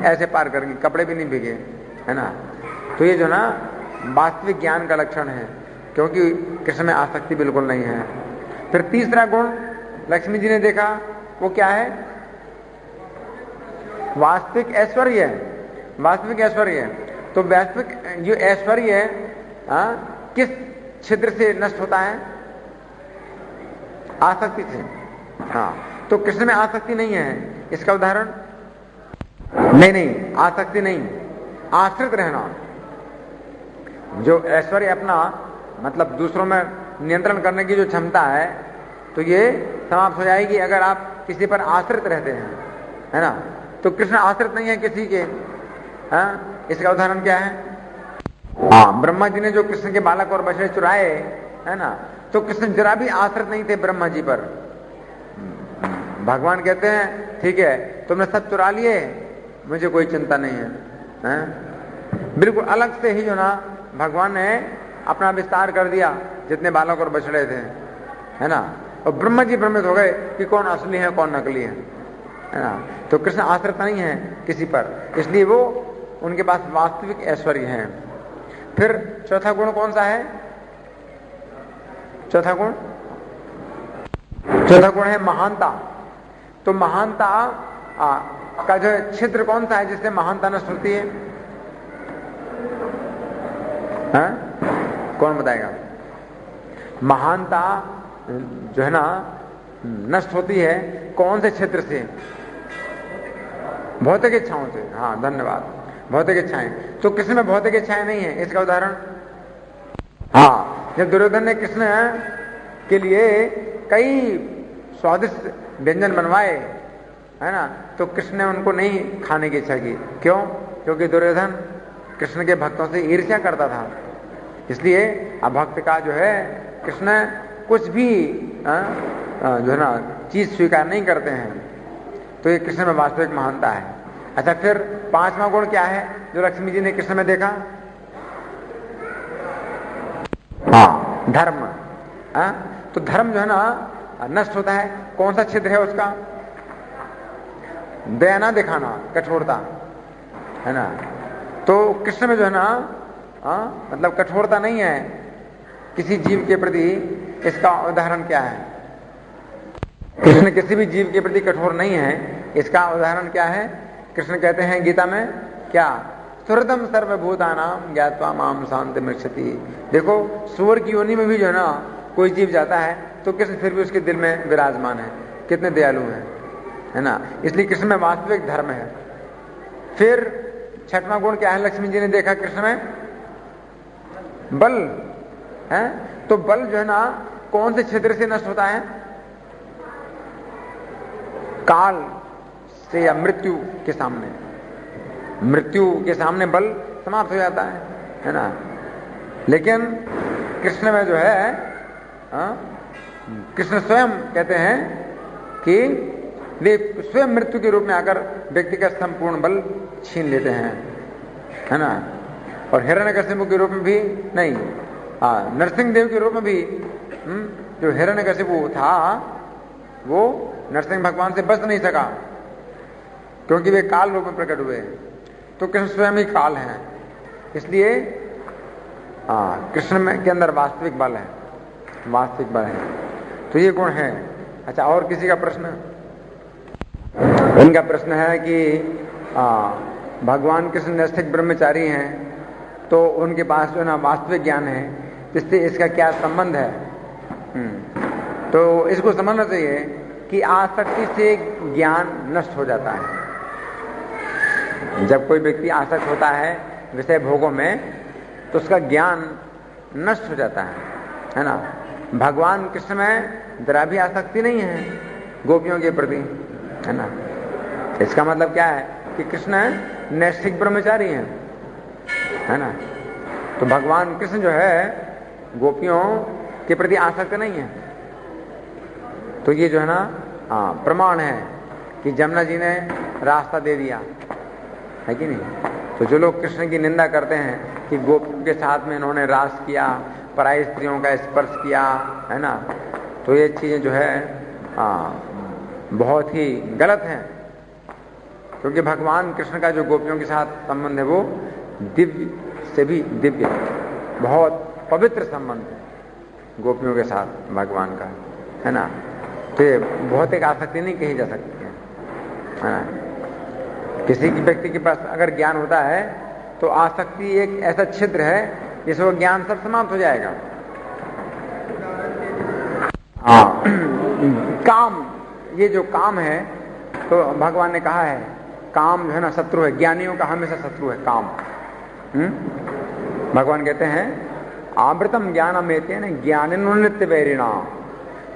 ऐसे पार करके कपड़े भी नहीं भीगे, है ना। तो ये जो ना वास्तविक ज्ञान का लक्षण है, क्योंकि कृष्ण में आसक्ति बिल्कुल नहीं है। फिर तीसरा गुण लक्ष्मी जी ने देखा, वो क्या है? वास्तविक ऐश्वर्य। वास्तविक ऐश्वर्य। तो वास्तविक जो ऐश्वर्य किस छिद्र से नष्ट होता है? आसक्ति से। हाँ, तो कृष्ण में आसक्ति नहीं है। इसका उदाहरण? नहीं, आसक्ति नहीं, आश्रित रहना। जो ऐश्वर्य अपना मतलब दूसरों में नियंत्रण करने की जो क्षमता है, तो ये समाप्त हो जाएगी अगर आप किसी पर आश्रित रहते हैं, है ना। तो कृष्ण आश्रित नहीं है किसी के। इसका उदाहरण क्या है? हाँ, ब्रह्मा जी ने जो कृष्ण के बालक और बछड़े चुराए, है ना, तो कृष्ण जरा भी आश्रित नहीं थे ब्रह्मा जी पर। भगवान कहते हैं ठीक है तुमने सब चुरा लिए, मुझे कोई चिंता नहीं है, बिल्कुल अलग से ही जो ना भगवान ने अपना विस्तार कर दिया जितने बालक और बछड़े थे, है ना। और ब्रह्मा जी भ्रमित हो गए कि कौन असली है कौन नकली है ना। तो कृष्ण आश्रित नहीं है किसी पर, इसलिए वो उनके पास वास्तविक ऐश्वर्य है। फिर चौथा गुण कौन सा है? चौथा गुण है महानता। तो महानता का जो छिद्र कौन सा है जिससे महानता नष्ट होती है? कौन बताएगा? महानता जो है ना नष्ट होती है कौन से क्षेत्र से? भौतिक इच्छाओं से। हाँ, धन्यवाद, भौतिक इच्छाएं। तो कृष्ण में भौतिक इच्छाएं नहीं है। इसका उदाहरण? हाँ, जब दुर्योधन ने कृष्ण के लिए कई स्वादिष्ट व्यंजन बनवाए, है ना, तो कृष्ण ने उनको नहीं खाने की इच्छा की। क्यों? क्योंकि दुर्योधन कृष्ण के भक्तों से ईर्ष्या करता था। इसलिए अभक्त का जो है कृष्ण कुछ भी जो है ना चीज स्वीकार नहीं करते हैं। तो ये कृष्ण में वास्तविक महानता है। अच्छा, फिर पांचवा गुण क्या है जो लक्ष्मी जी ने कृष्ण में देखा? हाँ, धर्म। तो धर्म जो है ना नष्ट होता है। कौन सा छिद्र है उसका? दया ना दिखाना, कठोरता, है ना। तो कृष्ण में जो है ना मतलब कठोरता नहीं है किसी जीव के प्रति। इसका उदाहरण क्या है? कृष्ण किसी भी जीव के प्रति कठोर नहीं है। इसका उदाहरण क्या है? कृष्ण कहते हैं गीता में क्या? सुहृदम सर्वभूतानां ज्ञात्वा माम शांति मृक्षति। देखो, सूअर की योनि में भी जो है ना कोई जीव जाता है तो कृष्ण फिर भी उसके दिल में विराजमान है। कितने दयालु हैं, है ना। इसलिए कृष्ण में वास्तविक धर्म है। फिर छठवां गुण क्या है लक्ष्मी जी ने देखा कृष्ण में? बल है। तो बल जो है ना कौन से छिद्र से नष्ट होता है? काल से या मृत्यु के सामने। मृत्यु के सामने बल समाप्त हो जाता है ना। लेकिन कृष्ण में जो है, कृष्ण स्वयं कहते हैं कि वे स्वयं मृत्यु के रूप में आकर व्यक्ति का संपूर्ण बल छीन लेते हैं, है ना। और हिरण्यकशिपु के रूप में भी नहीं, नरसिंह देव के रूप में भी जो हिरण्यकशिपु था वो नरसिंह भगवान से बच नहीं सका, क्योंकि वे काल रूप में प्रकट हुए। तो कृष्ण स्वयं ही काल हैं, इसलिए कृष्ण में के अंदर वास्तविक बल है, वास्तविक बल है। तो ये गुण है। अच्छा, और किसी का प्रश्न? इनका प्रश्न है कि भगवान कृष्ण नैष्ठिक ब्रह्मचारी हैं, तो उनके पास जो है ना वास्तविक ज्ञान है, इससे इसका क्या संबंध है? तो इसको समझना चाहिए कि आसक्ति से ज्ञान नष्ट हो जाता है। जब कोई व्यक्ति आसक्त होता है विषय भोगों में, तो उसका ज्ञान नष्ट हो जाता है ना। भगवान कृष्ण में जरा भी आसक्ति नहीं है गोपियों के प्रति, है ना। इसका मतलब क्या है कि कृष्ण नैष्ठिक ब्रह्मचारी हैं, है ना। तो भगवान कृष्ण जो है गोपियों के प्रति आसक्त नहीं है। तो ये जो है ना प्रमाण है कि जमुना जी ने रास्ता दे दिया, है कि नहीं। तो जो लोग कृष्ण की निंदा करते हैं कि गोपियों के साथ में इन्होंने रास किया, पराई स्त्रियों का स्पर्श किया, है ना, तो ये चीजें जो है बहुत ही गलत हैं। क्योंकि भगवान कृष्ण का जो गोपियों के साथ संबंध है वो दिव्य से भी दिव्य है, बहुत पवित्र संबंध है गोपियों के साथ भगवान का, है ना। तो ये भौतिक आसक्ति नहीं कही जा सकती है ना। किसी की व्यक्ति के पास अगर ज्ञान होता है तो आसक्ति एक ऐसा छिद्र है जिससे वो ज्ञान सब समाप्त हो जाएगा। काम, ये जो काम है, तो भगवान ने कहा है काम जो है ना शत्रु है, ज्ञानियों का हमेशा शत्रु है काम। भगवान कहते हैं आवृतम ज्ञानम एतेन ज्ञानिनो नित्य वैरिणा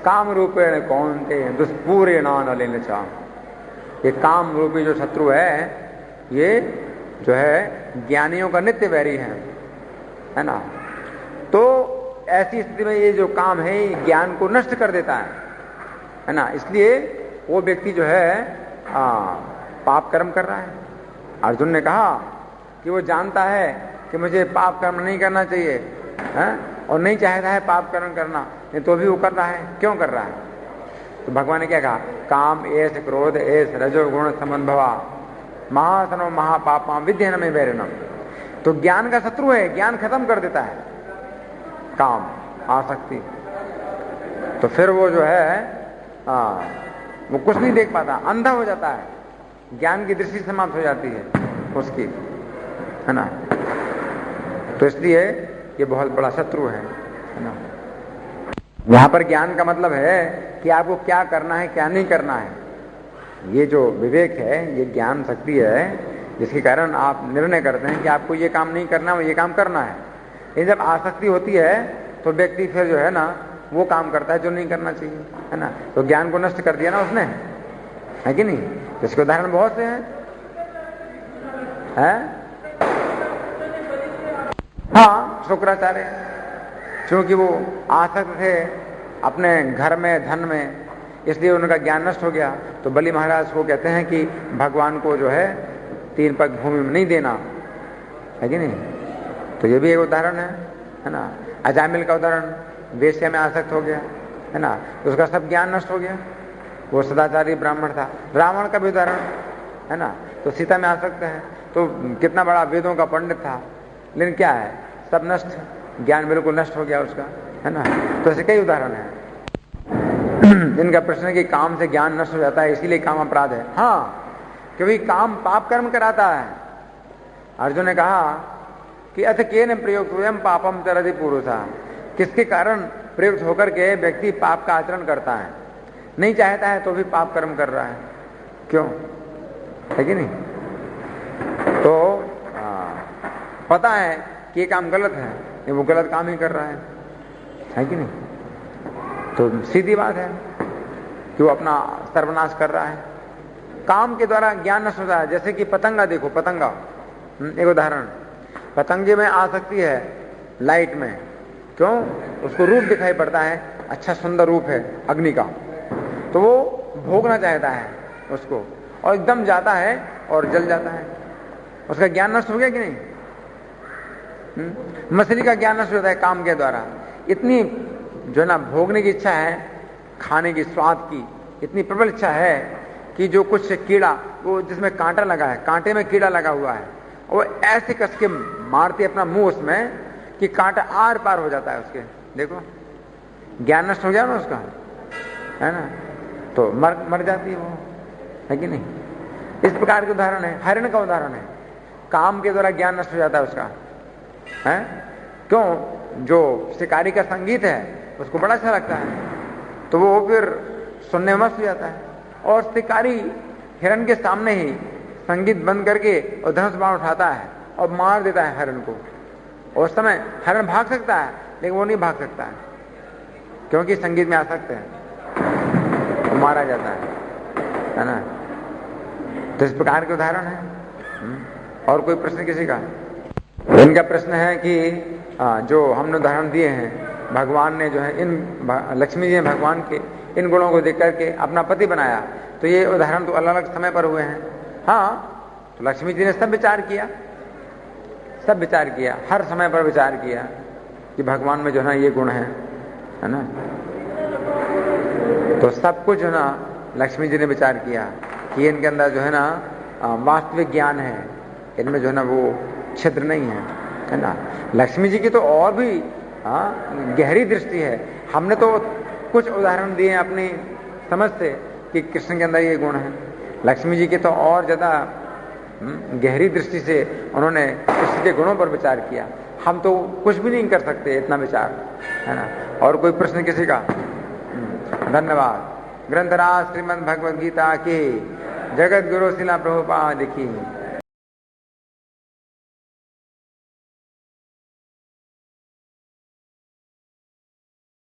काम रूपेण कौन्ते दुष्पूरेण नलिन च। ये काम रूपी जो शत्रु है, ये जो है ज्ञानियों का नित्य वैरी है ना। तो ऐसी स्थिति में ये जो काम है ये ज्ञान को नष्ट कर देता है ना। इसलिए वो व्यक्ति जो है पाप कर्म कर रहा है। अर्जुन ने कहा कि वो जानता है कि मुझे पाप कर्म नहीं करना चाहिए, है? और नहीं चाहता है पाप कर्म करना, तो भी वो कर रहा है। क्यों कर रहा है? तो भगवान ने क्या कहा? काम एस क्रोध एस रजोगुण समन्भवा महासनो महापापा विद्यन में वैरिणम। तो ज्ञान का शत्रु है, ज्ञान खत्म कर देता है काम, आसक्ति। तो फिर वो जो है वो कुछ नहीं देख पाता, अंधा हो जाता है, ज्ञान की दृष्टि समाप्त हो जाती है उसकी, है ना। तो इसलिए ये बहुत बड़ा शत्रु है ना। यहां पर ज्ञान का मतलब है कि आपको क्या करना है क्या नहीं करना है। ये जो विवेक है ये ज्ञान शक्ति है जिसके कारण आप निर्णय करते हैं कि आपको ये काम नहीं करना, ये काम करना है। ये जब आसक्ति होती है तो व्यक्ति फिर जो है ना वो काम करता है जो नहीं करना चाहिए, है ना। तो ज्ञान को नष्ट कर दिया ना उसने, है कि नहीं। तो इसके उदाहरण बहुत से हैं, हाँ। शुक्राचार्य, क्योंकि वो आसक्त थे अपने घर में, धन में, इसलिए उनका ज्ञान नष्ट हो गया। तो बलि महाराज को कहते हैं कि भगवान को जो है 3 पग भूमि में नहीं देना, है कि नहीं। तो ये भी एक उदाहरण है ना। अजामिल का उदाहरण, वेश्या में आसक्त हो गया, है ना, तो उसका सब ज्ञान नष्ट हो गया। वो सदाचारी ब्राह्मण था। रावण का भी उदाहरण है ना, तो सीता में आसक्त है, तो कितना बड़ा वेदों का पंडित था, लेकिन क्या है, सब नष्ट, ज्ञान बिल्कुल नष्ट हो गया उसका, है ना। तो ऐसे कई उदाहरण हैं। इनका प्रश्न है कि काम से ज्ञान नष्ट हो जाता है इसीलिए काम अपराध है। हाँ, क्योंकि काम पाप कर्म कराता है। अर्जुन ने कहा कि अथ केन प्रयुक्त वयम पापम चरति पुरुषा, किसके कारण प्रयुक्त होकर के व्यक्ति पाप का आचरण करता है, नहीं चाहता है तो भी पाप कर्म कर रहा है, क्यों, है कि नहीं। तो पता है कि ये काम गलत है, ये वो गलत काम ही कर रहा है कि नहीं। तो सीधी बात है कि वो अपना सर्वनाश कर रहा है। काम के द्वारा ज्ञान नष्ट होता है। जैसे कि पतंगा देखो, पतंगा, एक उदाहरण, पतंगे में आ सकती है लाइट में, क्यों? उसको रूप दिखाई पड़ता है, अच्छा सुंदर रूप है अग्नि का, तो वो भोगना चाहता है उसको, और एकदम जाता है और जल जाता है। उसका ज्ञान नष्ट हो गया कि नहीं? मछली का ज्ञान नष्ट होता है काम के द्वारा। इतनी जो है ना भोगने की इच्छा है, खाने की, स्वाद की इतनी प्रबल इच्छा है कि जो कुछ कीड़ा, वो जिसमें कांटा लगा है, कांटे में कीड़ा लगा हुआ है, वो ऐसे कस के मारती है अपना मुंह उसमें कि कांटा आर पार हो जाता है उसके। देखो ज्ञान नष्ट हो गया ना उसका, है ना, तो मर जाती है वो, है कि नहीं? इस प्रकार के उदाहरण है। हरिण का उदाहरण है, काम के द्वारा ज्ञान नष्ट हो जाता है उसका, है क्यों? जो शिकारी का संगीत है उसको बड़ा अच्छा लगता है, तो वो फिर सुनने में मस्त हो जाता है, और शिकारी हिरण के सामने ही संगीत बंद करके और धनुष बाण उठाता है और मार देता है हिरण को। और उस समय हिरण भाग सकता है, लेकिन वो नहीं भाग सकता है, क्योंकि संगीत में आसक्त है, वो मारा जाता है ना। तो इस प्रकार के उदाहरण है। और कोई प्रश्न किसी का? इनका प्रश्न है कि जो हमने उदाहरण दिए हैं, भगवान ने जो है इन लक्ष्मी जी ने भगवान के इन गुणों को देख करके अपना पति बनाया, तो ये उदाहरण तो अलग अलग समय पर हुए हैं। हाँ, तो लक्ष्मी जी ने सब विचार किया, सब विचार किया, हर समय पर विचार किया कि भगवान में जो है ना ये गुण है ना। तो सब कुछ जो है ना लक्ष्मी जी ने विचार किया कि इनके अंदर जो है ना वास्तविक ज्ञान है, इनमें जो है ना वो छिद्र नहीं है ना। लक्ष्मी जी की तो और भी गहरी दृष्टि है। हमने तो कुछ उदाहरण दिए अपनी समझ से कि कृष्ण के अंदर ये गुण है। लक्ष्मी जी की तो और ज्यादा गहरी दृष्टि से उन्होंने कृष्ण के गुणों पर विचार किया। हम तो कुछ भी नहीं कर सकते इतना विचार, है ना। और कोई प्रश्न किसी का? धन्यवाद। ग्रंथराज श्रीमद् भगवद गीता की जगत गुरु शिला प्रभुपाद की